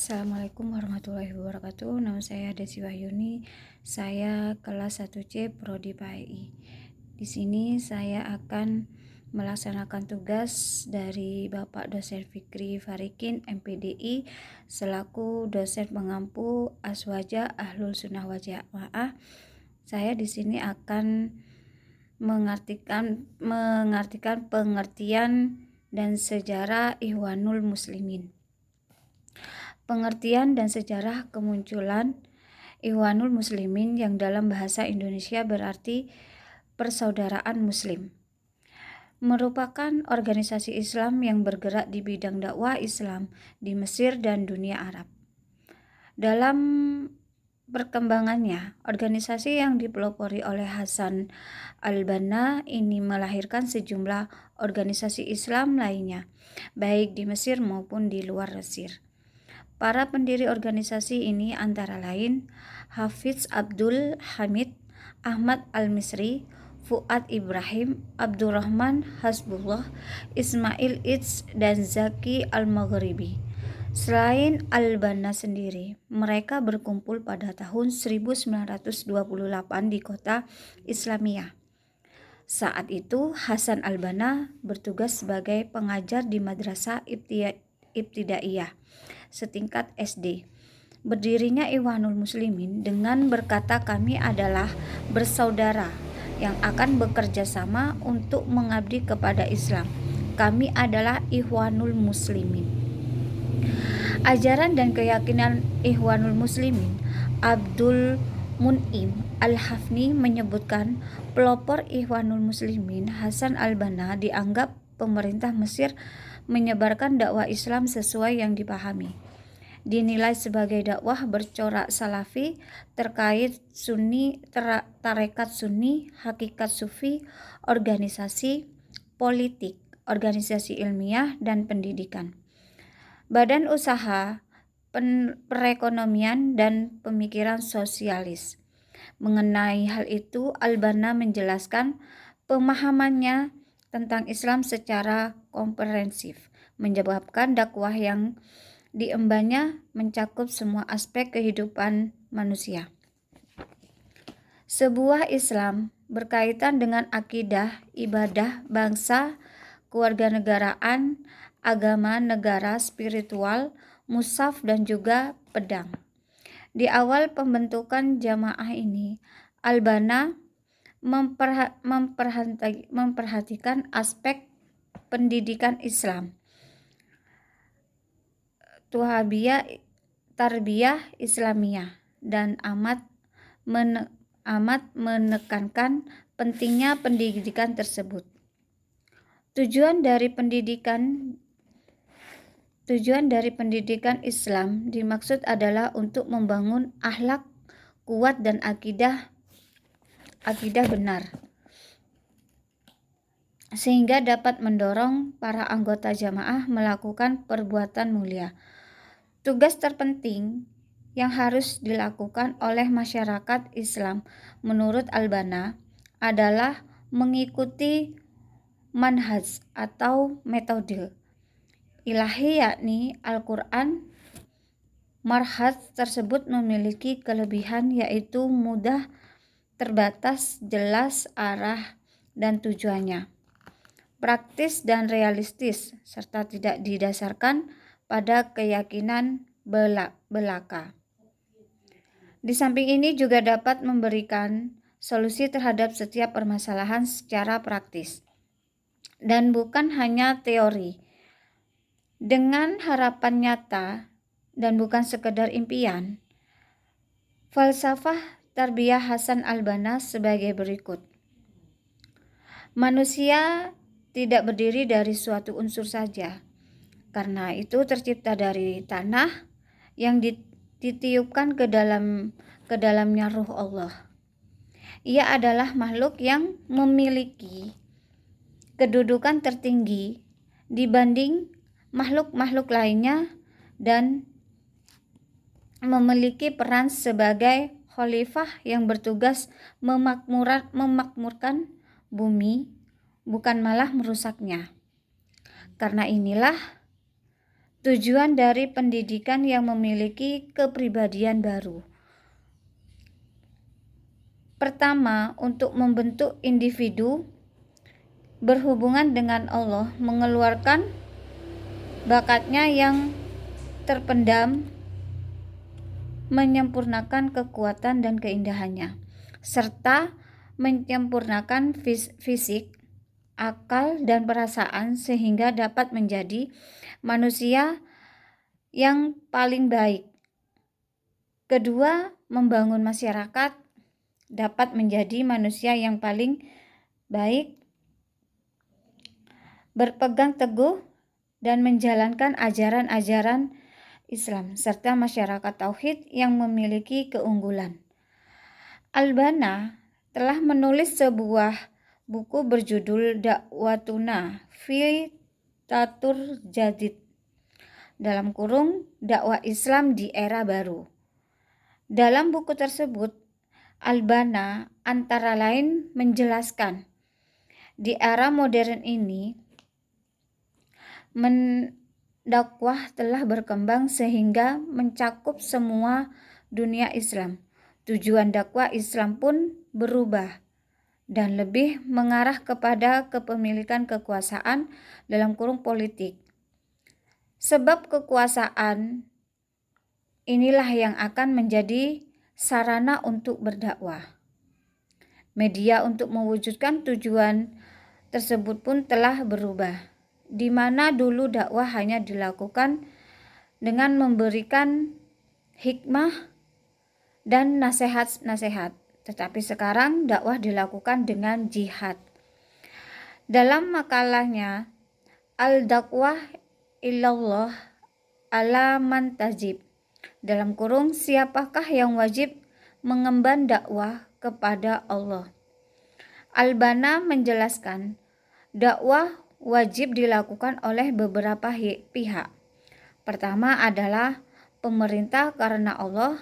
Assalamualaikum warahmatullahi wabarakatuh. Nama saya Desi Wahyuni. Saya kelas 1C Prodi PAI. Di sini saya akan melaksanakan tugas dari Bapak Dosen Fikri Farikin MPDI selaku dosen pengampu Aswaja Ahlul Sunnah wal Jamaah. Saya di sini akan mengartikan pengertian dan sejarah Ikhwanul Muslimin. Pengertian dan sejarah kemunculan Ikhwanul Muslimin yang dalam bahasa Indonesia berarti persaudaraan Muslim, merupakan organisasi Islam yang bergerak di bidang dakwah Islam di Mesir dan dunia Arab. Dalam perkembangannya, organisasi yang dipelopori oleh Hasan al-Banna ini melahirkan sejumlah organisasi Islam lainnya, baik di Mesir maupun di luar Mesir. Para pendiri organisasi ini antara lain Hafiz Abdul Hamid, Ahmad Al-Misri, Fuad Ibrahim, Abdurrahman Hasbullah, Ismail Idz, dan Zaki Al-Maghribi. Selain Al-Banna sendiri, mereka berkumpul pada tahun 1928 di kota Islamiyah. Saat itu Hasan al-Banna bertugas sebagai pengajar di Madrasah Ibtidaiyah setingkat SD. Berdirinya Ikhwanul Muslimin dengan berkata kami adalah bersaudara yang akan bekerja sama untuk mengabdi kepada Islam. Kami adalah Ikhwanul Muslimin. Ajaran dan keyakinan Ikhwanul Muslimin Abdul Mun'im Al-Hafni menyebutkan pelopor Ikhwanul Muslimin Hasan al-Banna dianggap pemerintah Mesir menyebarkan dakwah Islam sesuai yang dipahami. Dinilai sebagai dakwah bercorak salafi terkait Sunni, tarekat Sunni, hakikat Sufi, organisasi politik, organisasi ilmiah, dan pendidikan. Badan usaha perekonomian dan pemikiran sosialis. Mengenai hal itu, Al-Banna menjelaskan pemahamannya tentang Islam secara komprehensif, menyebabkan dakwah yang diembannya mencakup semua aspek kehidupan manusia. Sebuah Islam berkaitan dengan akidah, ibadah, bangsa, kewarganegaraan, agama, negara, spiritual, mushaf, dan juga pedang. Di awal pembentukan jamaah ini, Al-Banna memperhatikan aspek pendidikan Islam, Tuhabiyah, Tarbiyah Islamiyah, dan amat menekankan pentingnya pendidikan tersebut. Tujuan dari pendidikan Islam dimaksud adalah untuk membangun akhlak kuat dan akidah benar, sehingga dapat mendorong para anggota jamaah melakukan perbuatan mulia. Tugas terpenting yang harus dilakukan oleh masyarakat Islam menurut Al-Banna adalah mengikuti manhaj atau metode ilahi, yakni Al-Quran. Manhaj tersebut memiliki kelebihan yaitu mudah, terbatas, jelas arah dan tujuannya, praktis dan realistis, serta tidak didasarkan pada keyakinan belaka. Di samping ini juga dapat memberikan solusi terhadap setiap permasalahan secara praktis dan bukan hanya teori, dengan harapan nyata dan bukan sekedar impian. Falsafah tarbiyah Hasan al-Banna sebagai berikut. Manusia tidak berdiri dari suatu unsur saja. Karena itu tercipta dari tanah yang ditiupkan ke dalamnya ruh Allah. Ia adalah makhluk yang memiliki kedudukan tertinggi dibanding makhluk-makhluk lainnya dan memiliki peran sebagai khalifah yang bertugas memakmurkan bumi, bukan malah merusaknya. Karena inilah Tujuan dari pendidikan yang memiliki kepribadian baru. Pertama, untuk membentuk individu berhubungan dengan Allah, mengeluarkan bakatnya yang terpendam, menyempurnakan kekuatan dan keindahannya, serta menyempurnakan fisik, akal, dan perasaan sehingga dapat menjadi manusia yang paling baik. Kedua, membangun masyarakat dapat menjadi manusia yang paling baik, berpegang teguh dan menjalankan ajaran-ajaran Islam, serta masyarakat tauhid yang memiliki keunggulan. Al-Banna telah menulis sebuah buku berjudul Dakwatuna fi Tatur Jadid, dalam kurung dakwah Islam di era baru. Dalam buku tersebut, Al-Banna antara lain menjelaskan di era modern ini dakwah telah berkembang sehingga mencakup semua dunia Islam. Tujuan dakwah Islam pun berubah dan lebih mengarah kepada kepemilikan kekuasaan dalam kurung politik. Sebab kekuasaan inilah yang akan menjadi sarana untuk berdakwah. Media untuk mewujudkan tujuan tersebut pun telah berubah, di mana dulu dakwah hanya dilakukan dengan memberikan hikmah dan nasihat-nasihat, tetapi sekarang dakwah dilakukan dengan jihad. Dalam makalahnya Al-Dakwah Ilallah ala man tajib, dalam kurung siapakah yang wajib mengemban dakwah kepada Allah, Al-Banna menjelaskan dakwah wajib dilakukan oleh beberapa pihak. Pertama adalah pemerintah, karena Allah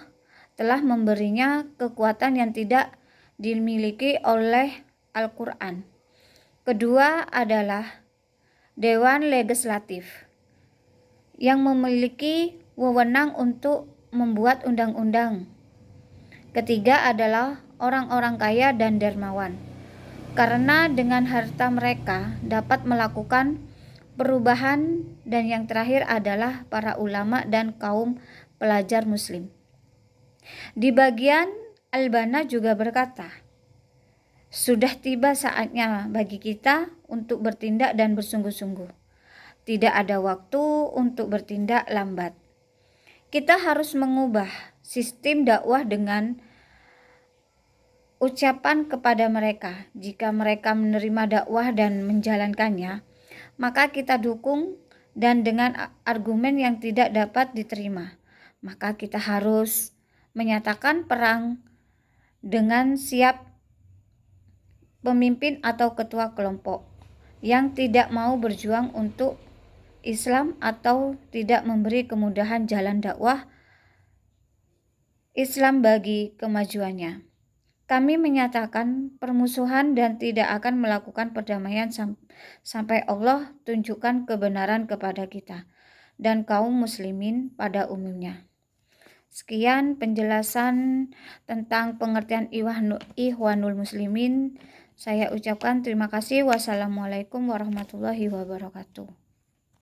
telah memberinya kekuatan yang tidak dimiliki oleh Al-Quran. Kedua adalah Dewan Legislatif yang memiliki wewenang untuk membuat undang-undang. Ketiga adalah orang-orang kaya dan dermawan, karena dengan harta mereka dapat melakukan perubahan. Dan yang terakhir adalah para ulama dan kaum pelajar muslim. Di bagian Al-Banna juga berkata, sudah tiba saatnya bagi kita untuk bertindak dan bersungguh-sungguh. Tidak ada waktu untuk bertindak lambat. Kita harus mengubah sistem dakwah dengan ucapan kepada mereka. Jika mereka menerima dakwah dan menjalankannya, maka kita dukung, dan dengan argumen yang tidak dapat diterima, maka kita harus menyatakan perang dengan siap pemimpin atau ketua kelompok yang tidak mau berjuang untuk Islam atau tidak memberi kemudahan jalan dakwah Islam bagi kemajuannya. Kami menyatakan permusuhan dan tidak akan melakukan perdamaian sampai Allah tunjukkan kebenaran kepada kita dan kaum muslimin pada umumnya. Sekian penjelasan tentang pengertian Ikhwanul Muslimin. Saya ucapkan terima kasih. Wassalamualaikum warahmatullahi wabarakatuh.